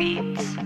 Beats.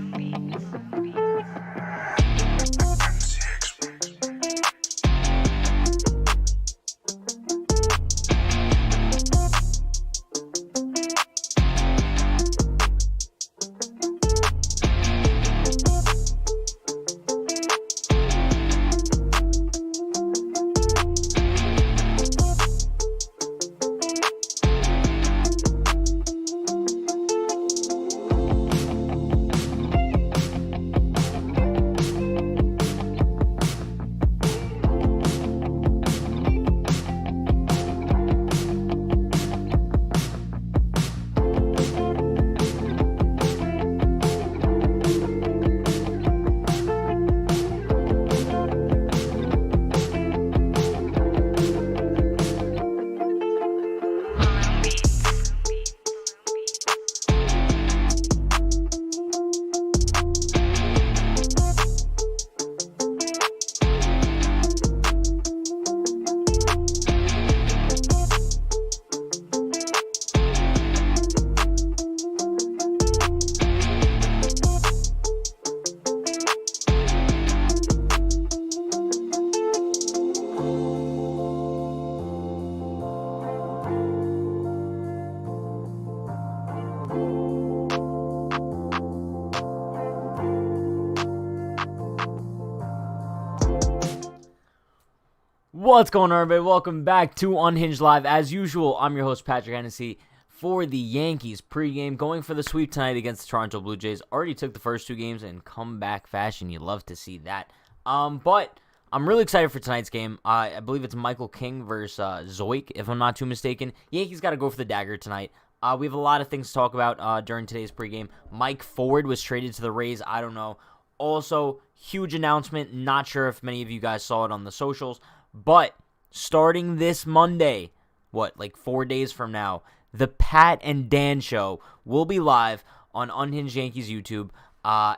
What's going on, everybody? Welcome back to Unhinged Live. As usual, I'm your host, Patrick Hennessy, for the Yankees pregame, going for the sweep tonight against the Toronto Blue Jays. Already took the first two games in comeback fashion. You'd love to see that. But I'm really excited for tonight's game. I believe it's Michael King versus Zoik, if I'm not too mistaken. Yankees got to go for the dagger tonight. We have a lot of things to talk about during today's pregame. Mike Ford was traded to the Rays. I don't know. Also, huge announcement. Not sure if many of you guys saw it on the socials. But starting this Monday, like 4 days from now, the Pat and Dan Show will be live on Unhinged Yankees YouTube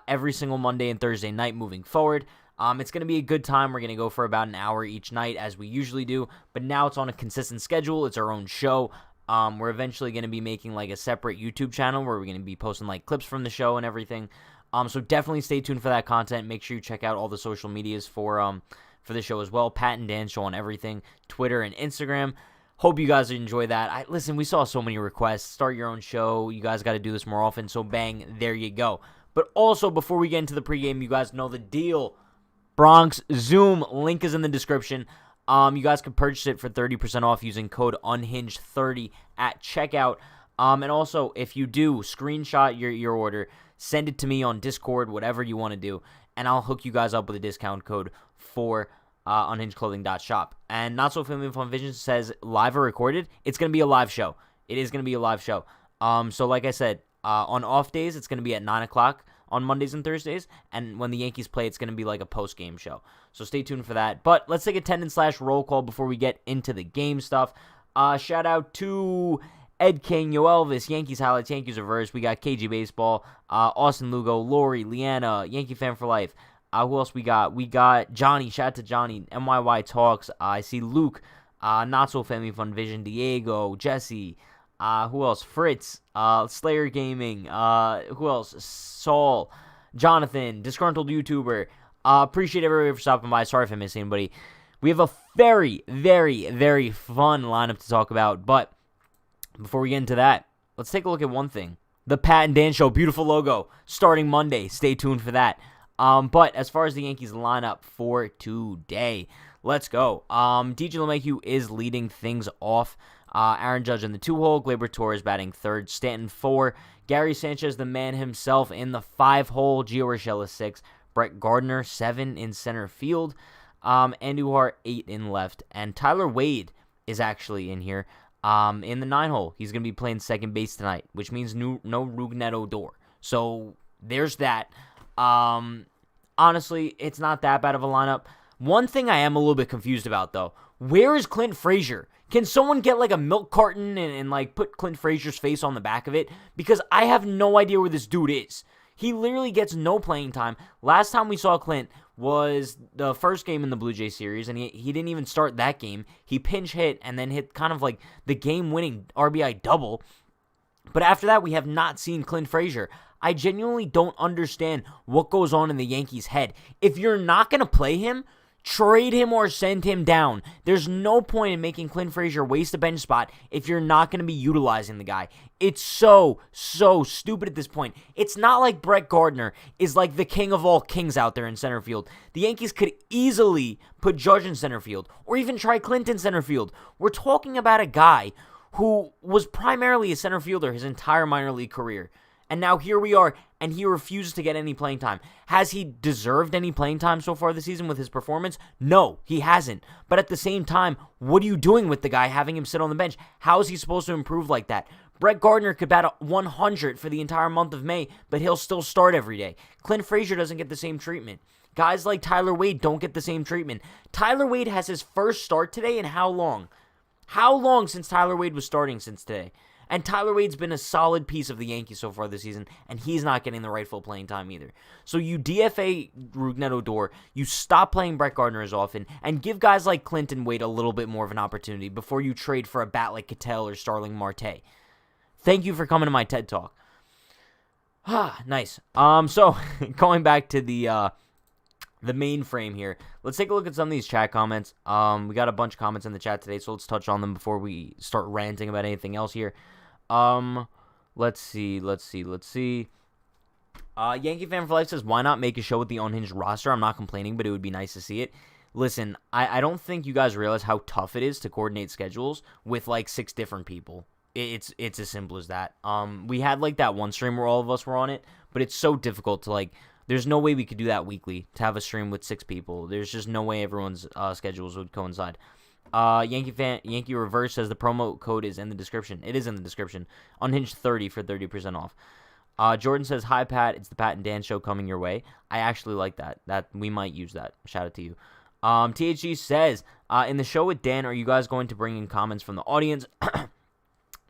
every single Monday and Thursday night moving forward. It's going to be a good time. We're going to go for about an hour each night as we usually do. But now it's on a consistent schedule. It's our own show. We're eventually going to be making like a separate YouTube channel where we're going to be posting like clips from the show and everything. So definitely stay tuned for that content. Make sure you check out all the social medias for the show as well. Pat and Dan Show on everything, Twitter and Instagram. Hope you guys enjoy that. Listen, we saw so many requests. Start your own show. You guys got to do this more often. So bang, there you go. But also, before we get into the pregame, you guys know the deal. Bronx Zoom, link is in the description. You guys can purchase it for 30% off using code Unhinged30 at checkout. And also, if you do, screenshot your order, send it to me on Discord, whatever you want to do, and I'll hook you guys up with a discount code for unhingedclothing.shop. And Not So Family Fun Vision says live or recorded. It's going to be a live show. It is going to be a live show. So like I said, on off days, it's going to be at 9 o'clock on Mondays and Thursdays. And when the Yankees play, it's going to be like a post-game show. So stay tuned for that. But let's take attendance/roll call before we get into the game stuff. Shout out to Ed King, Yo Elvis, Yankees Highlights, Yankees Reverse. We got KG Baseball, Austin Lugo, Lori, Leanna, Yankee Fan for Life. Who else we got? We got Johnny. Shout out to Johnny. MYY Talks. I see Luke. Not So Family Fun Vision. Diego. Jesse. Who else? Fritz. Slayer Gaming. Who else? Saul. Jonathan. Disgruntled YouTuber. Appreciate everybody for stopping by. Sorry if I missed anybody. We have a very, very, very fun lineup to talk about. But before we get into that, let's take a look at one thing. The Pat and Dan Show. Beautiful logo. Starting Monday. Stay tuned for that. But as far as the Yankees lineup for today, let's go. DJ LeMahieu is leading things off. Aaron Judge in the 2-hole. Gleyber Torres batting third. Stanton 4. Gary Sanchez, the man himself, in the 5-hole. Gio Urshela 6. Brett Gardner 7 in center field. Andujar 8 in left. And Tyler Wade is actually in here in the 9-hole. He's going to be playing second base tonight, which means no Rougned Odor. So there's that. Honestly, it's not that bad of a lineup. One thing I am a little bit confused about, though. Where is Clint Frazier? Can someone get, like, a milk carton and like, put Clint Frazier's face on the back of it? Because I have no idea where this dude is. He literally gets no playing time. Last time we saw Clint was the first game in the Blue Jay series, and he didn't even start that game. He pinch hit and then hit kind of like the game-winning RBI double. But after that, we have not seen Clint Frazier. I genuinely don't understand what goes on in the Yankees' head. If you're not going to play him, trade him or send him down. There's no point in making Clint Frazier waste a bench spot if you're not going to be utilizing the guy. It's so stupid at this point. It's not like Brett Gardner is like the king of all kings out there in center field. The Yankees could easily put Judge in center field or even try Clint in center field. We're talking about a guy who was primarily a center fielder his entire minor league career. And now here we are, and he refuses to get any playing time. Has he deserved any playing time so far this season with his performance? No, he hasn't. But at the same time, what are you doing with the guy, having him sit on the bench? How is he supposed to improve like that? Brett Gardner could bat 100 for the entire month of May, but he'll still start every day. Clint Frazier doesn't get the same treatment. Guys like Tyler Wade don't get the same treatment. Tyler Wade has his first start today in how long? How long since Tyler Wade was starting since today? And Tyler Wade's been a solid piece of the Yankees so far this season, and he's not getting the rightful playing time either. So you DFA Rougned Odor, you stop playing Brett Gardner as often, and give guys like Clint and Wade a little bit more of an opportunity before you trade for a bat like Cattell or Starling Marte. Thank you for coming to my TED Talk. Nice. So going back to the mainframe here, let's take a look at some of these chat comments. We got a bunch of comments in the chat today, so let's touch on them before we start ranting about anything else here. Let's see. Yankee Fan for Life says, why not make a show with the Unhinged roster? I'm not complaining, but it would be nice to see it. Listen, I don't think you guys realize how tough it is to coordinate schedules with like 6 different people. It's as simple as that. We had like that one stream where all of us were on it, but it's so difficult to like, there's no way we could do that weekly to have a stream with 6 people. There's just no way everyone's schedules would coincide. Yankee Reverse says the promo code is in the description. It is in the description. Unhinged 30 for 30% off. Jordan says, hi, Pat. It's the Pat and Dan show coming your way. I actually like that. We might use that. Shout out to you. THG says, in the show with Dan, are you guys going to bring in comments from the audience?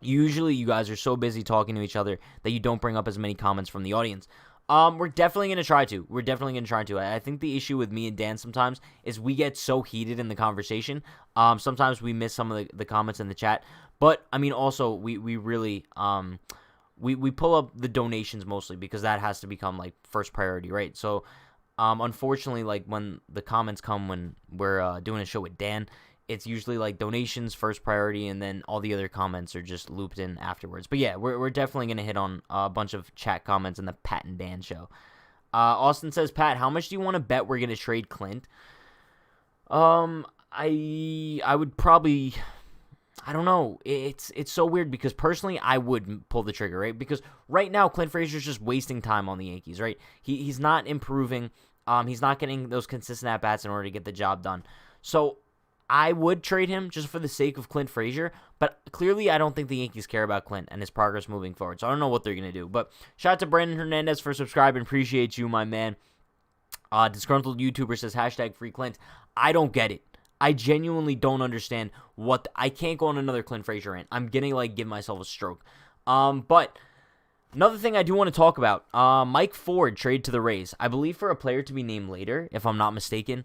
Usually you guys are so busy talking to each other that you don't bring up as many comments from the audience. We're definitely going to try to. I think the issue with me and Dan sometimes is we get so heated in the conversation. Sometimes we miss some of the comments in the chat. But, I mean, also, we really, we pull up the donations mostly because that has to become, like, first priority, right? So, unfortunately, like, when the comments come when we're doing a show with Dan, it's usually like donations first priority, and then all the other comments are just looped in afterwards. But yeah, we're definitely going to hit on a bunch of chat comments in the Pat and Dan show. Austin says, Pat, how much do you want to bet we're going to trade Clint? I would probably, I don't know. It's so weird because personally I would pull the trigger, right? Because right now Clint Frazier's just wasting time on the Yankees, right? He's not improving. He's not getting those consistent at-bats in order to get the job done. So I would trade him just for the sake of Clint Frazier, but clearly I don't think the Yankees care about Clint and his progress moving forward, so I don't know what they're going to do. But shout out to Brandon Hernandez for subscribing. Appreciate you, my man. Disgruntled YouTuber says, hashtag free Clint. I don't get it. I genuinely don't understand I can't go on another Clint Frazier rant. I'm getting give myself a stroke. But another thing I do want to talk about, Mike Ford trade to the Rays. I believe for a player to be named later, if I'm not mistaken.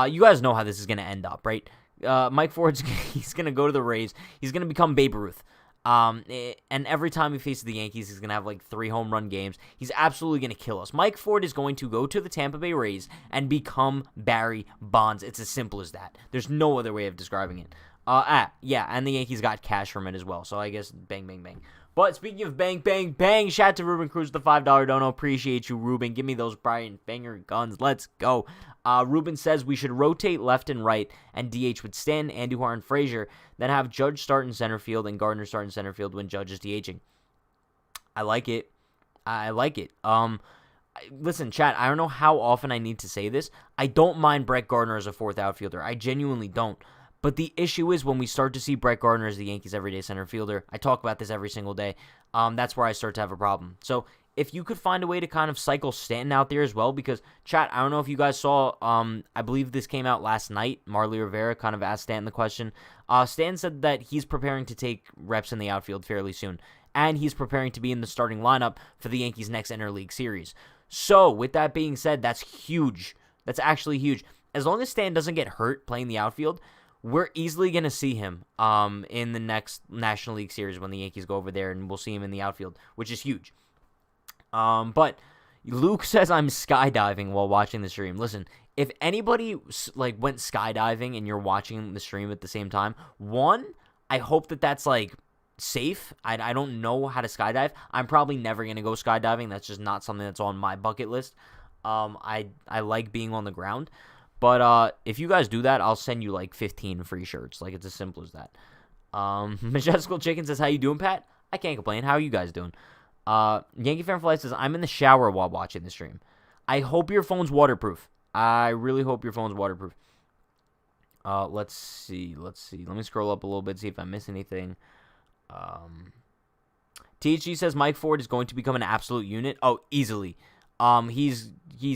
You guys know how this is going to end up, right? Mike Ford's he's going to go to the Rays. He's going to become Babe Ruth. And every time he faces the Yankees, he's going to have 3 home run games. He's absolutely going to kill us. Mike Ford is going to go to the Tampa Bay Rays and become Barry Bonds. It's as simple as that. There's no other way of describing it. Yeah, and the Yankees got cash from it as well. So I guess bang, bang, bang. But speaking of bang, bang, bang, shout out to Ruben Cruz, the $5 dono. Appreciate you, Ruben. Give me those Brian Banger guns. Let's go. Ruben says we should rotate left and right and DH with Stanton, Andujar, and Frazier, then have Judge start in center field and Gardner start in center field when Judge is DHing. I like it. Listen, chat, I don't know how often I need to say this. I don't mind Brett Gardner as a 4th outfielder. I genuinely don't. But the issue is when we start to see Brett Gardner as the Yankees' everyday center fielder, I talk about this every single day, that's where I start to have a problem. So if you could find a way to kind of cycle Stanton out there as well, because, chat, I don't know if you guys saw, I believe this came out last night. Marley Rivera kind of asked Stanton the question. Stanton said that he's preparing to take reps in the outfield fairly soon, and he's preparing to be in the starting lineup for the Yankees' next interleague series. So with that being said, that's huge. That's actually huge. As long as Stanton doesn't get hurt playing the outfield, we're easily going to see him in the next National League Series when the Yankees go over there, and we'll see him in the outfield, which is huge. But Luke says I'm skydiving while watching the stream. Listen, if anybody went skydiving and you're watching the stream at the same time, one, I hope that that's safe. I don't know how to skydive. I'm probably never going to go skydiving. That's just not something that's on my bucket list. I like being on the ground. But if you guys do that, I'll send you 15 free shirts. It's as simple as that. Majestical Chicken says, how you doing, Pat? I can't complain. How are you guys doing? Yankee Fan for Life says, I'm in the shower while watching the stream. I hope your phone's waterproof. I really hope your phone's waterproof. Let's see. Let me scroll up a little bit, see if I miss anything. THG says Mike Ford is going to become an absolute unit. Oh, easily. He's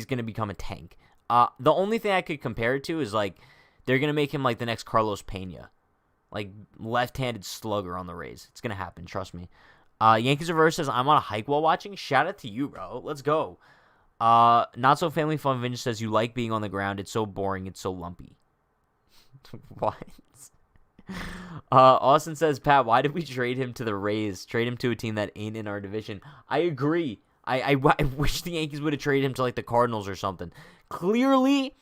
going to become a tank. The only thing I could compare it to is they're going to make him the next Carlos Pena. Left-handed slugger on the Rays. It's going to happen, trust me. Yankees Reverse says, I'm on a hike while watching. Shout out to you, bro. Let's go. Not So Family Fun Vintage says, you like being on the ground. It's so boring. It's so lumpy. What? Austin says, Pat, why did we trade him to the Rays? Trade him to a team that ain't in our division. I agree. I wish the Yankees would have traded him to the Cardinals or something. Clearly,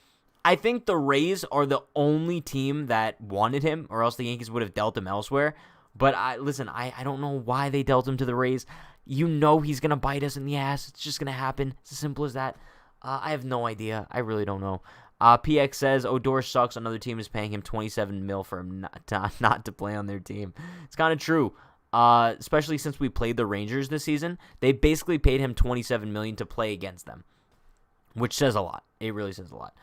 I think the Rays are the only team that wanted him, or else the Yankees would have dealt him elsewhere. But I don't know why they dealt him to the Rays. You know he's going to bite us in the ass. It's just going to happen. It's as simple as that. I have no idea. I really don't know. PX says, Odor sucks. Another team is paying him $27 million for him not to play on their team. It's kind of true. Especially since we played the Rangers this season. They basically paid him $27 million to play against them. Which says a lot. It really says a lot.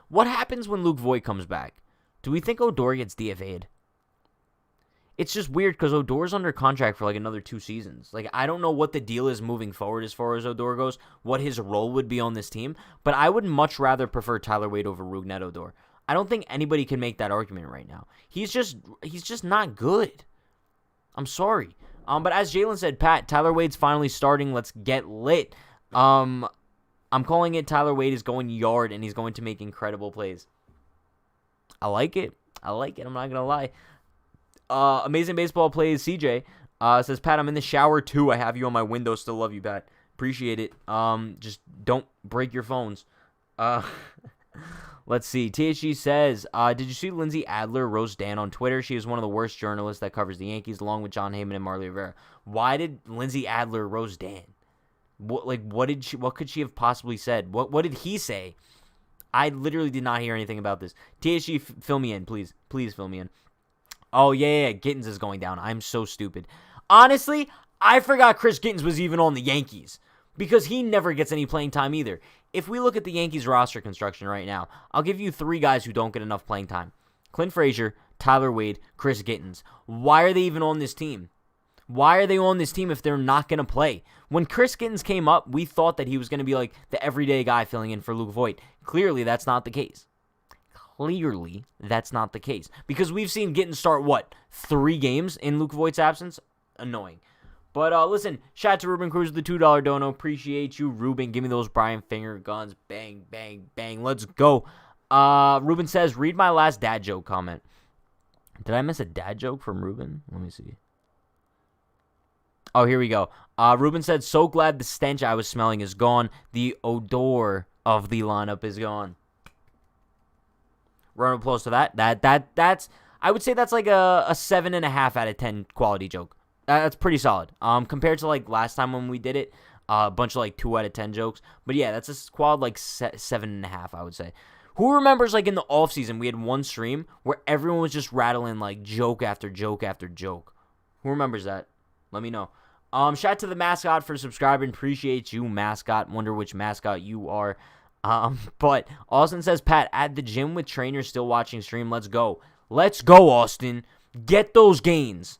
What happens when Luke Voit comes back? Do we think Odor gets DFA'd? It's just weird because Odor's under contract for another 2 seasons. I don't know what the deal is moving forward as far as Odor goes, what his role would be on this team, but I would much rather prefer Tyler Wade over Rougned Odor. I don't think anybody can make that argument right now. He's just not good. I'm sorry. But as Jalen said, Pat, Tyler Wade's finally starting. Let's get lit. I'm calling it. Tyler Wade is going yard, and he's going to make incredible plays. I like it. I'm not going to lie. Amazing Baseball Plays CJ says, Pat, I'm in the shower too. I have you on my window. Still love you, Pat. Appreciate it. Just don't break your phones. Let's see. THG says, did you see Lindsay Adler roast Dan on Twitter? She is one of the worst journalists that covers the Yankees, along with John Heyman and Marley Rivera. Why did Lindsay Adler roast Dan? What could she have possibly said? What did he say? I literally did not hear anything about this. THG, fill me in, please. Please fill me in. Oh, yeah, Gittins is going down. I'm so stupid. Honestly, I forgot Chris Gittins was even on the Yankees because he never gets any playing time either. If we look at the Yankees roster construction right now, I'll give you 3 guys who don't get enough playing time. Clint Frazier, Tyler Wade, Chris Gittins. Why are they even on this team? Why are they on this team if they're not going to play? When Chris Gittins came up, we thought that he was going to be the everyday guy filling in for Luke Voit. Clearly, that's not the case. Clearly, that's not the case. Because we've seen Gittins start, 3 games in Luke Voigt's absence? Annoying. But listen, shout out to Ruben Cruz with the $2 dono. Appreciate you, Ruben. Give me those Brian Finger guns. Bang, bang, bang. Let's go. Ruben says, read my last dad joke comment. Did I miss a dad joke from Ruben? Let me see. Oh, here we go. Ruben said, so glad the stench I was smelling is gone. The odor of the lineup is gone. Round of applause to that. That's I would say that's a 7.5 out of 10 quality joke. That's pretty solid. Compared to last time when we did it, a bunch of 2 out of 10 jokes. But yeah, that's a quad 7.5, I would say. Who remembers in the off season we had one stream where everyone was just rattling joke after joke after joke? Who remembers that? Let me know. Shout out to the mascot for subscribing. Appreciate you, mascot. Wonder which mascot you are. But Austin says, Pat, at the gym with trainers still watching stream. Let's go. Let's go, Austin. Get those gains.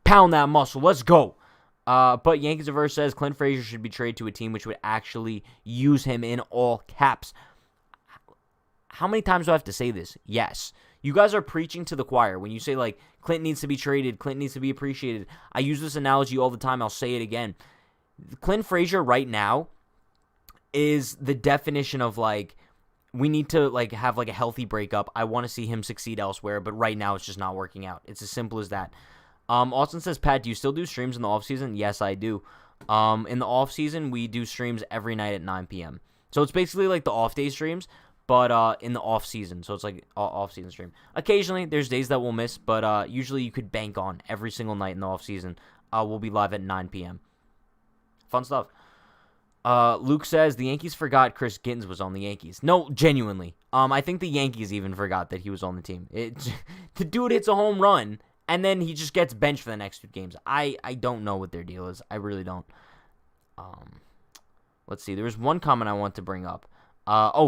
Pound that muscle. Let's go. But Yankees Averse says Clint Frazier should be traded to a team which would actually use him in all caps. How many times do I have to say this? Yes. You guys are preaching to the choir when you say Clint needs to be traded, Clint needs to be appreciated. I use this analogy all the time. I'll say it again. Clint Frazier right now is the definition of we need to like have like a healthy breakup. I want to see him succeed elsewhere, but right now it's just not working out. It's as simple as that. Austin says, Pat, do you still do streams in the off season? Yes, I do. In the off season, we do streams every night at 9 p.m. So it's basically like the off day streams, but in the off season. So it's like off season stream. Occasionally, there's days that we'll miss, but usually you could bank on every single night in the off season. We'll be live at 9 p.m. Fun stuff. Luke says the Yankees forgot Chris Gittens was on the Yankees. No, genuinely. I think the Yankees even forgot that he was on the team. The dude hits a home run, and then he just gets benched for the next 2 games. I don't know what their deal is. I really don't. Let's see. There was one comment I want to bring up.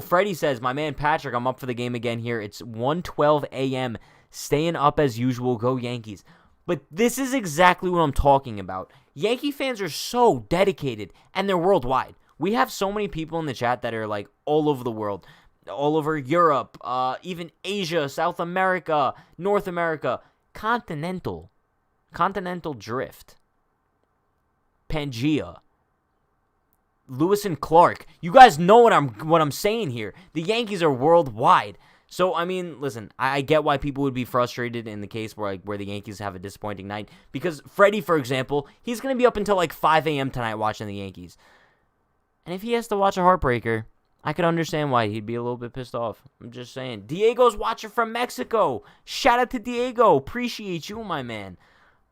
Freddie says, my man Patrick, I'm up for the game again here. It's 1:12 a.m. Staying up as usual. Go Yankees. But this is exactly what I'm talking about. Yankee fans are so dedicated, and they're worldwide. We have so many people in the chat that are like all over the world, all over Europe, even Asia, South America, North America, continental drift, Pangea, Lewis and Clark. You guys know what I'm saying here. The Yankees are worldwide. So, I mean, listen, I get why people would be frustrated in the case where the Yankees have a disappointing night. Because Freddie, for example, he's going to be up until like 5 a.m. tonight watching the Yankees. And if he has to watch a heartbreaker, I could understand why he'd be a little bit pissed off. I'm just saying. Diego's watching from Mexico. Shout out to Diego. Appreciate you, my man.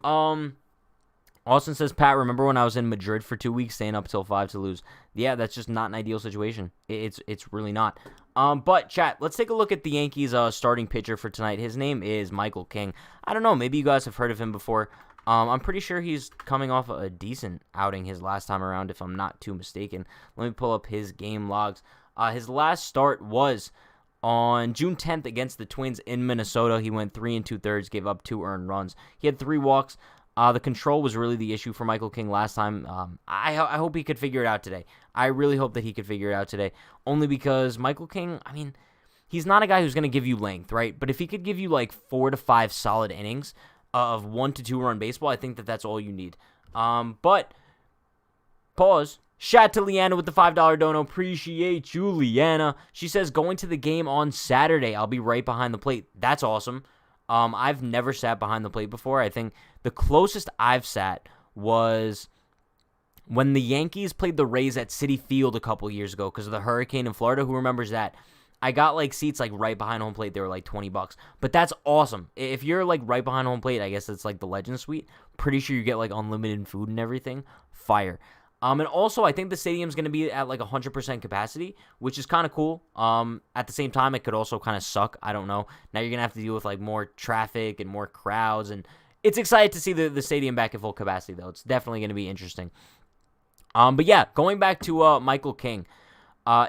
Austin says, Pat, remember when I was in Madrid for 2 weeks staying up till 5 to lose? Yeah, that's just not an ideal situation. It's really not. But, chat, let's take a look at the Yankees' starting pitcher for tonight. His name is Michael King. I don't know. Maybe you guys have heard of him before. I'm pretty sure he's coming off a decent outing his last time around, if I'm not too mistaken. Let me pull up his game logs. His last start was on June 10th against the Twins in Minnesota. He went 3 2/3, gave up 2 earned runs. He had 3 walks. The control was really the issue for Michael King last time. I hope he could figure it out today. I really hope that he could figure it out today. Only because Michael King, I mean, he's not a guy who's going to give you length, right? But if he could give you like 4 to 5 solid innings of 1 to 2 run baseball, I think that's all you need. But, pause. Shout to Leanna with the $5 dono. Appreciate you, Leanna. She says, going to the game on Saturday. I'll be right behind the plate. That's awesome. I've never sat behind the plate before. I think the closest I've sat was when the Yankees played the Rays at Citi Field a couple years ago because of the hurricane in Florida. Who remembers that? I got like seats like right behind home plate. They were like $20. But that's awesome. If you're like right behind home plate, I guess it's like the Legend Suite. Pretty sure you get like unlimited food and everything. Fire. And also, I think the stadium's going to be at like 100% capacity, which is kind of cool. At the same time, it could also kind of suck. I don't know. Now you're going to have to deal with like more traffic and more crowds. And it's exciting to see the stadium back at full capacity, though. It's definitely going to be interesting. But yeah, going back to Michael King.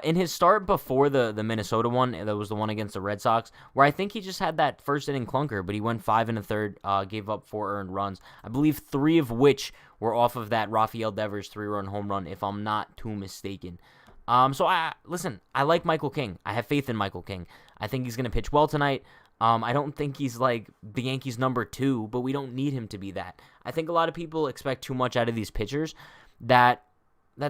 In his start before the Minnesota one, that was the one against the Red Sox, where I think he just had that first inning clunker, but he went 5 1/3, gave up 4 earned runs. I believe 3 of which were off of that Rafael Devers 3-run home run, if I'm not too mistaken. So I like Michael King. I have faith in Michael King. I think he's going to pitch well tonight. I don't think he's like the Yankees' number 2, but we don't need him to be that. I think a lot of people expect too much out of these pitchers that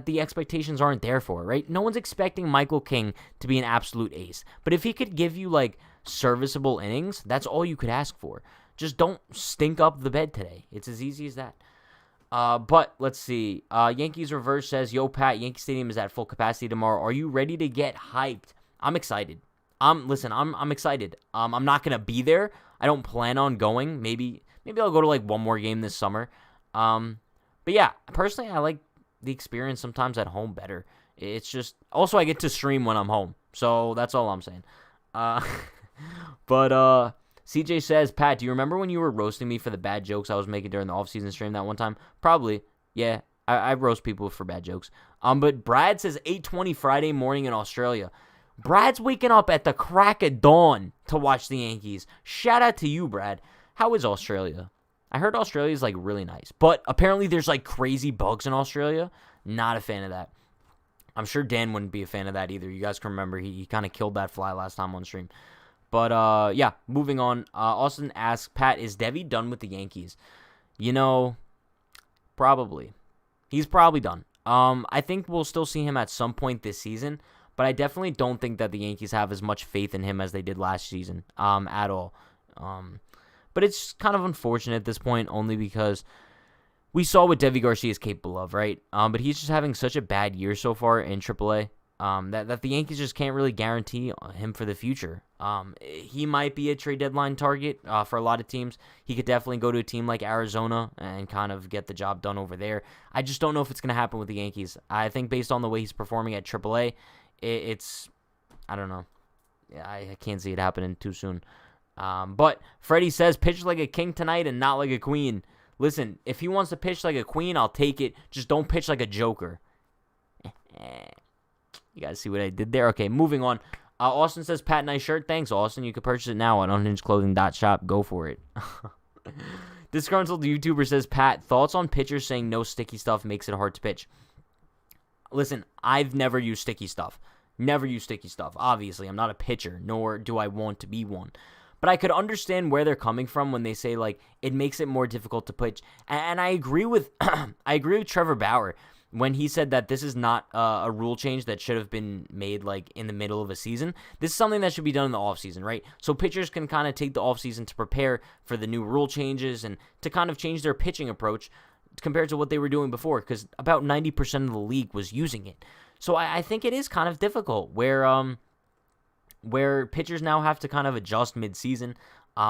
the expectations aren't there for, right? No one's expecting Michael King to be an absolute ace. But if he could give you, like, serviceable innings, that's all you could ask for. Just don't stink up the bed today. It's as easy as that. But let's see. Yankees Reverse says, Yo, Pat, Yankee Stadium is at full capacity tomorrow. Are you ready to get hyped? I'm excited. I'm excited. I'm not going to be there. I don't plan on going. Maybe I'll go to, like, one more game this summer. But, yeah, personally, I like the experience sometimes at home better. It's just, also I get to stream when I'm home, so that's all I'm saying. But CJ says, Pat, do you remember when you were roasting me for the bad jokes I was making during the off-season stream that one time? Probably. Yeah, I roast people for bad jokes. But Brad says 8:20 Friday morning in Australia. Brad's waking up at the crack of dawn to watch the Yankees. Shout out to you, Brad. How is Australia? I heard Australia is, like, really nice. But apparently there's, like, crazy bugs in Australia. Not a fan of that. I'm sure Dan wouldn't be a fan of that either. You guys can remember he kind of killed that fly last time on stream. But, yeah, moving on. Austin asks, Pat, is Devi done with the Yankees? You know, probably. He's probably done. I think we'll still see him at some point this season. but I definitely don't think that the Yankees have as much faith in him as they did last season at all. But it's kind of unfortunate at this point, only because we saw what Deivi Garcia is capable of, right? But he's just having such a bad year so far in AAA that the Yankees just can't really guarantee him for the future. He might be a trade deadline target for a lot of teams. He could definitely go to a team like Arizona and kind of get the job done over there. I just don't know if it's going to happen with the Yankees. I think based on the way he's performing at AAA, I don't know. Yeah, I can't see it happening too soon. But Freddie says, pitch like a king tonight and not like a queen. Listen, if he wants to pitch like a queen, I'll take it. Just don't pitch like a joker. You guys see what I did there? Okay, moving on. Austin says, Pat, nice shirt. Thanks, Austin. You can purchase it now on unhingedclothing.shop. Go for it. Disgruntled YouTuber says, Pat, thoughts on pitchers saying no sticky stuff makes it hard to pitch? Listen, I've never used sticky stuff. Never used sticky stuff. Obviously, I'm not a pitcher, nor do I want to be one. But I could understand where they're coming from when they say, like, it makes it more difficult to pitch. And I agree with Trevor Bauer when he said that this is not a rule change that should have been made, like, in the middle of a season. This is something that should be done in the offseason, right? So pitchers can kind of take the offseason to prepare for the new rule changes and to kind of change their pitching approach compared to what they were doing before, because about 90% of the league was using it. So I think it is kind of difficult where pitchers now have to kind of adjust mid-season.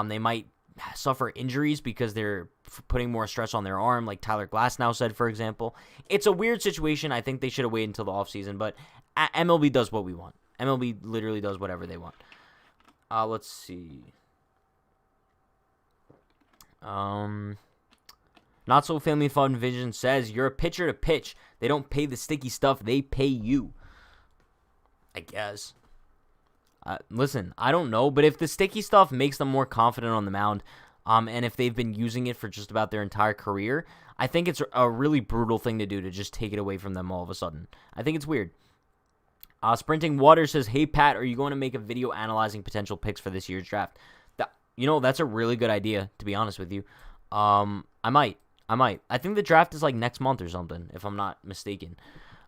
They might suffer injuries because they're putting more stress on their arm, like Tyler Glasnow said, for example. It's a weird situation. I think they should have waited until the offseason, but MLB does what we want. MLB literally does whatever they want. Let's see. Not So Family Fun Vision says, you're a pitcher to pitch. They don't pay the sticky stuff. They pay you. I guess. Listen, I don't know, but if the sticky stuff makes them more confident on the mound, and if they've been using it for just about their entire career, I think it's a really brutal thing to do to just take it away from them all of a sudden. I think it's weird. Sprinting Water says, hey, Pat, are you going to make a video analyzing potential picks for this year's draft? That's a really good idea, to be honest with you. I might. I think the draft is like next month or something, if I'm not mistaken.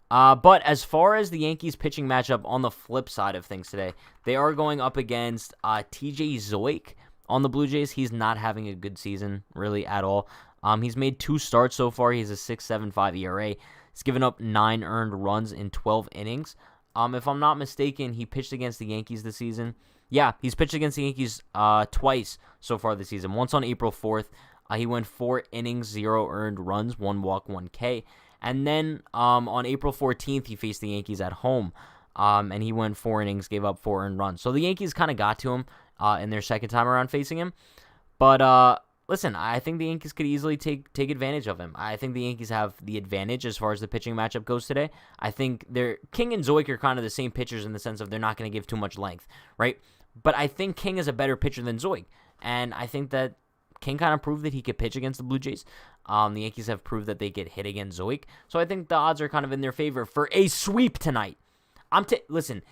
But as far as the Yankees pitching matchup on the flip side of things today, they are going up against TJ Zoik on the Blue Jays. He's not having a good season, really, at all. He's made 2 starts so far. He has a 6.75 ERA. He's given up 9 earned runs in 12 innings. If I'm not mistaken, he pitched against the Yankees this season. Yeah, he's pitched against the Yankees twice so far this season. Once on April 4th. He went 4 innings, 0 earned runs, 1 walk, 1 K. And then on April 14th, he faced the Yankees at home, and he went 4 innings, gave up 4 earned runs. So the Yankees kind of got to him in their second time around facing him. But listen, I think the Yankees could easily take advantage of him. I think the Yankees have the advantage as far as the pitching matchup goes today. I think King and Zoik are kind of the same pitchers in the sense of they're not going to give too much length, right? But I think King is a better pitcher than Zoik, and I think that King kind of proved that he could pitch against the Blue Jays. The Yankees have proved that they get hit against Zoik. So I think the odds are kind of in their favor for a sweep tonight. Listen,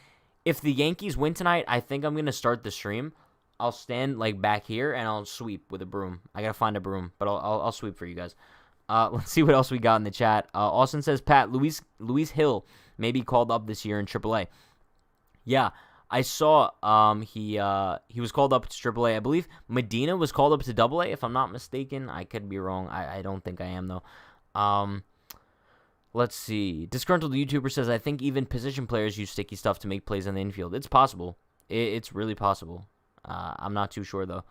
if the Yankees win tonight, I think I'm going to start the stream. I'll stand like back here and I'll sweep with a broom. I got to find a broom, but I'll sweep for you guys. Let's see what else we got in the chat. Austin says, Pat, Luis Hill may be called up this year in AAA. Yeah, I saw he was called up to AAA. I believe Medina was called up to AA, if I'm not mistaken. I could be wrong. I don't think I am, though. Let's see. Disgruntled YouTuber says, I think even position players use sticky stuff to make plays in the infield. It's possible. It's really possible. I'm not too sure, though.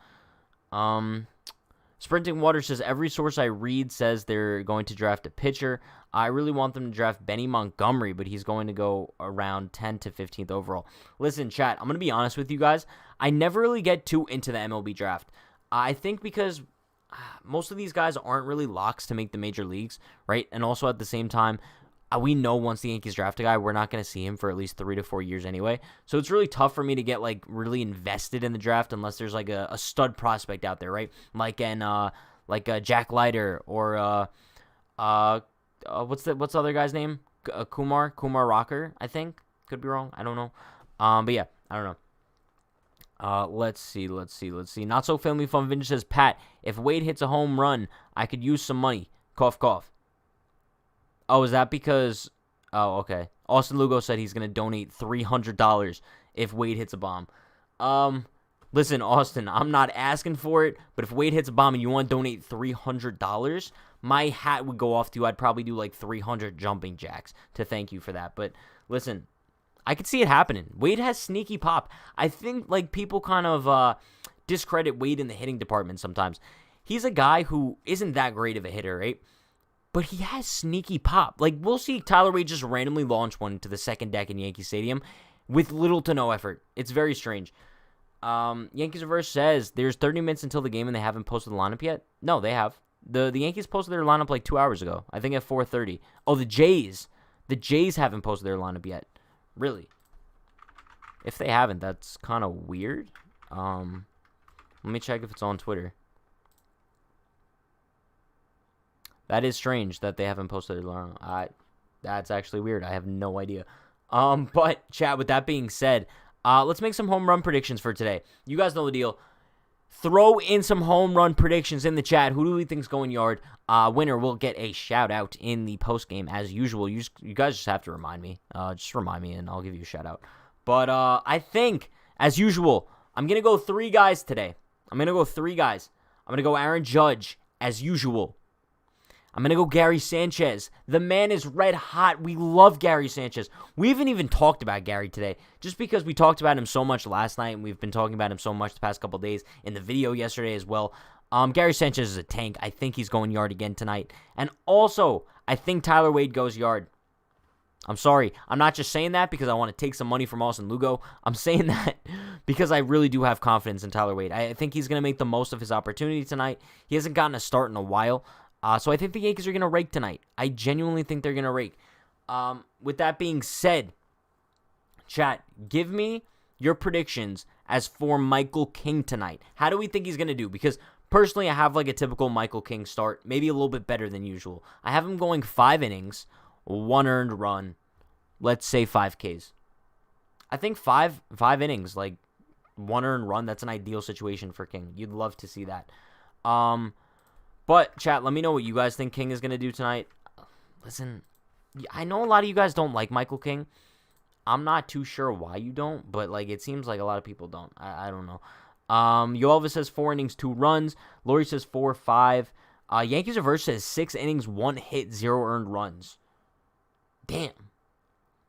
Sprinting Water says, every source I read says they're going to draft a pitcher. I really want them to draft Benny Montgomery, but he's going to go around 10th to 15th overall. Listen, chat, I'm going to be honest with you guys. I never really get too into the MLB draft. I think because most of these guys aren't really locks to make the major leagues, right? And also at the same time, we know once the Yankees draft a guy, we're not going to see him for at least 3 to 4 years anyway. So it's really tough for me to get like really invested in the draft unless there's like a stud prospect out there, right? Like Jack Leiter or what's the other guy's name? Kumar Rocker, I think. Could be wrong. I don't know. But yeah, I don't know. Let's see. Not So Family Fun Vintage says, Pat, if Wade hits a home run, I could use some money. Cough, cough. Oh, is that because Oh, okay. Austin Lugo said he's going to donate $300 if Wade hits a bomb. Listen, Austin, I'm not asking for it, but if Wade hits a bomb and you want to donate $300, my hat would go off to you. I'd probably do like 300 jumping jacks to thank you for that. But listen, I could see it happening. Wade has sneaky pop. I think like people kind of discredit Wade in the hitting department sometimes. He's a guy who isn't that great of a hitter, right? But he has sneaky pop. Like, we'll see Tyler Wade just randomly launch one to the second deck in Yankee Stadium with little to no effort. It's very strange. Yankees Reverse says there's 30 minutes until the game and they haven't posted the lineup yet. No, they have. The Yankees posted their lineup like 2 hours ago. I think at 4:30. Oh, the Jays. The Jays haven't posted their lineup yet. Really? If they haven't, that's kind of weird. Let me check if it's on Twitter. That is strange that they haven't posted their lineup. That's actually weird. I have no idea. But chat, with that being said, let's make some home run predictions for today. You guys know the deal. Throw in some home run predictions in the chat. Who do we think's going yard? Winner will get a shout out in the post game as usual. You guys just have to remind me. Just remind me and I'll give you a shout out. But I think as usual, I'm gonna go 3 guys today. I'm gonna go Aaron Judge as usual. I'm going to go Gary Sanchez. The man is red hot. We love Gary Sanchez. We haven't even talked about Gary today just because we talked about him so much last night and we've been talking about him so much the past couple of days in the video yesterday as well. Gary Sanchez is a tank. I think he's going yard again tonight. And also, I think Tyler Wade goes yard. I'm sorry. I'm not just saying that because I want to take some money from Austin Lugo. I'm saying that because I really do have confidence in Tyler Wade. I think he's going to make the most of his opportunity tonight. He hasn't gotten a start in a while. So I think the Yankees are going to rake tonight. I genuinely think they're going to rake. With that being said, chat, give me your predictions as for Michael King tonight. How do we think he's going to do? Because personally, I have like a typical Michael King start, maybe a little bit better than usual. I have him going 5 innings, 1 earned run, let's say 5 Ks. I think 5 innings, like 1 earned run, that's an ideal situation for King. You'd love to see that. But, chat, let me know what you guys think King is going to do tonight. Listen, I know a lot of you guys don't like Michael King. I'm not too sure why you don't, but like it seems like a lot of people don't. I don't know. Yoelva says 4 innings, 2 runs. Lori says 4-5. Yankees Reverse says 6 innings, 1 hit, 0 earned runs. Damn.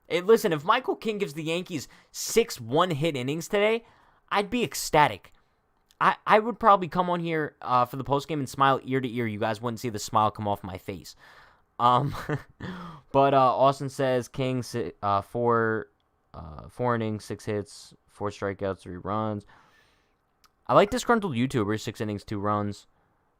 Hey, listen, if Michael King gives the Yankees 6 1-hit innings today, I'd be ecstatic. I would probably come on here for the postgame and smile ear to ear. You guys wouldn't see the smile come off my face. But Austin says King 4 innings, 6 hits, 4 strikeouts, 3 runs. I like disgruntled YouTuber, 6 innings, 2 runs.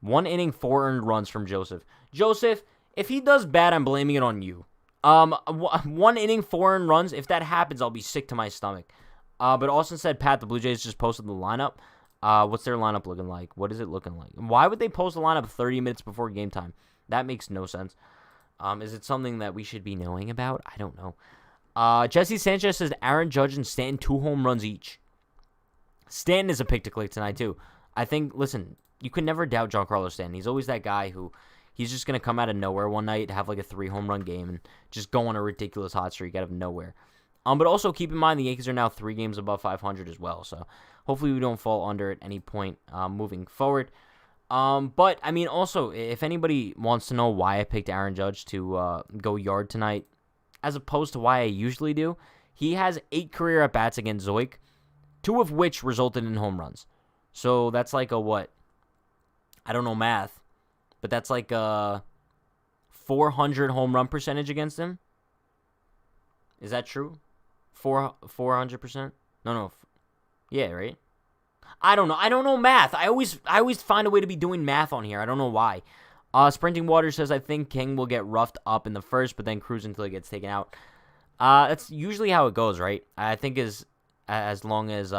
1 inning, 4 earned runs from Joseph. Joseph, if he does bad, I'm blaming it on you. 1 inning, 4 earned runs. If that happens, I'll be sick to my stomach. But Austin said, Pat, the Blue Jays just posted the lineup. What's their lineup looking like? What is it looking like? Why would they post the lineup 30 minutes before game time? That makes no sense. Is it something that we should be knowing about? I don't know. Jesse Sanchez says Aaron Judge and Stanton 2 home runs each. Stanton is a pick to click tonight, too. I think, listen, you can never doubt Giancarlo Stanton. He's always that guy who he's just going to come out of nowhere one night, have like a 3 home run game, and just go on a ridiculous hot streak out of nowhere. But also keep in mind the Yankees are now 3 games above 500 as well, so hopefully we don't fall under at any point moving forward. But, I mean, also, if anybody wants to know why I picked Aaron Judge to go yard tonight, as opposed to why I usually do, he has 8 career at-bats against Zoik, 2 of which resulted in home runs. So that's like a what? I don't know math, but that's like a 400 home run percentage against him. Is that true? 400%? No. Yeah, right? I don't know. I don't know math. I always find a way to be doing math on here. I don't know why. Sprinting Water says, I think King will get roughed up in the first, but then cruise until he gets taken out. That's usually how it goes, right? I think as long as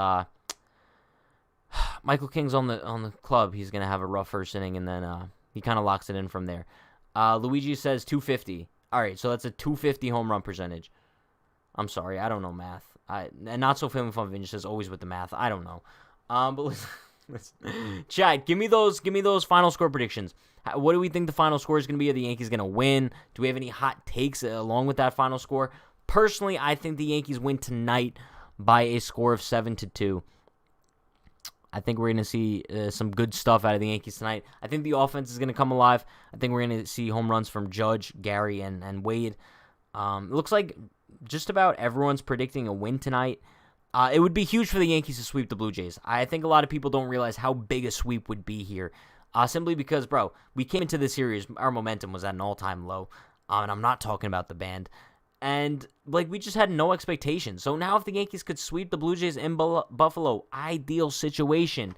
Michael King's on the club, he's gonna have a rough first inning, and then he kind of locks it in from there. Luigi says 250. All right, so that's a 250 home run percentage. I'm sorry, I don't know math. And not so film fun Vince says always with the math. I don't know. But listen, Chat, give me those final score predictions. What do we think the final score is going to be? Are the Yankees going to win? Do we have any hot takes along with that final score? Personally, I think the Yankees win tonight by a score of 7-2. I think we're going to see some good stuff out of the Yankees tonight. I think the offense is going to come alive. I think we're going to see home runs from Judge, Gary, and Wade. It looks like just about everyone's predicting a win tonight. It would be huge for the Yankees to sweep the Blue Jays. I think a lot of people don't realize how big a sweep would be here. Simply because, bro, we came into this series, our momentum was at an all-time low. And I'm not talking about the band. And, we just had no expectations. So now if the Yankees could sweep the Blue Jays in Buffalo, ideal situation.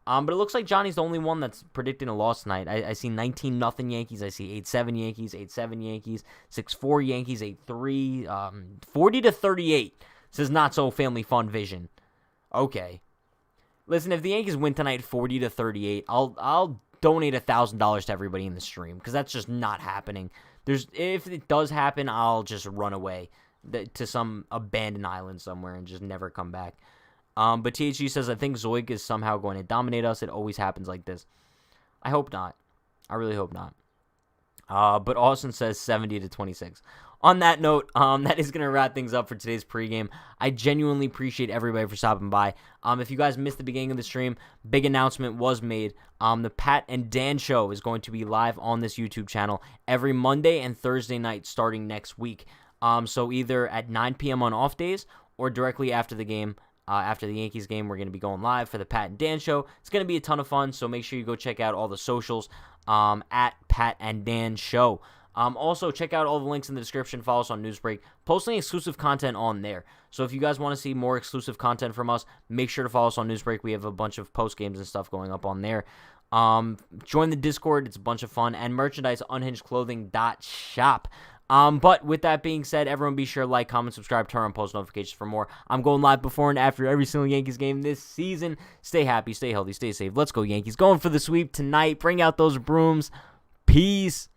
But it looks like Johnny's the only one that's predicting a loss tonight. I see 19-0 Yankees. I see 8-7 Yankees, 8-7 Yankees, 6-4 Yankees, 8-3, 40-38. Says not so family fun vision. Okay. Listen, if the Yankees win tonight 40-38, I'll donate $1,000 to everybody in the stream because that's just not happening. If it does happen, I'll just run away to some abandoned island somewhere and just never come back. But THG says, I think Zoik is somehow going to dominate us. It always happens like this. I hope not. I really hope not. But Austin says 70-26. On that note, that is going to wrap things up for today's pregame. I genuinely appreciate everybody for stopping by. If you guys missed the beginning of the stream, big announcement was made. The Pat and Dan show is going to be live on this YouTube channel every Monday and Thursday night starting next week. So either at 9 p.m. on off days or directly after the game. After the Yankees game, we're going to be going live for the Pat and Dan show. It's going to be a ton of fun, so make sure you go check out all the socials at Pat and Dan show. Also, check out all the links in the description. Follow us on Newsbreak. Posting exclusive content on there. So if you guys want to see more exclusive content from us, make sure to follow us on Newsbreak. We have a bunch of post games and stuff going up on there. Join the Discord. It's a bunch of fun. And merchandise, unhingedclothing.shop. But with that being said, everyone be sure to like, comment, subscribe, turn on post notifications for more. I'm going live before and after every single Yankees game this season. Stay happy, stay healthy, stay safe. Let's go Yankees. Going for the sweep tonight. Bring out those brooms. Peace.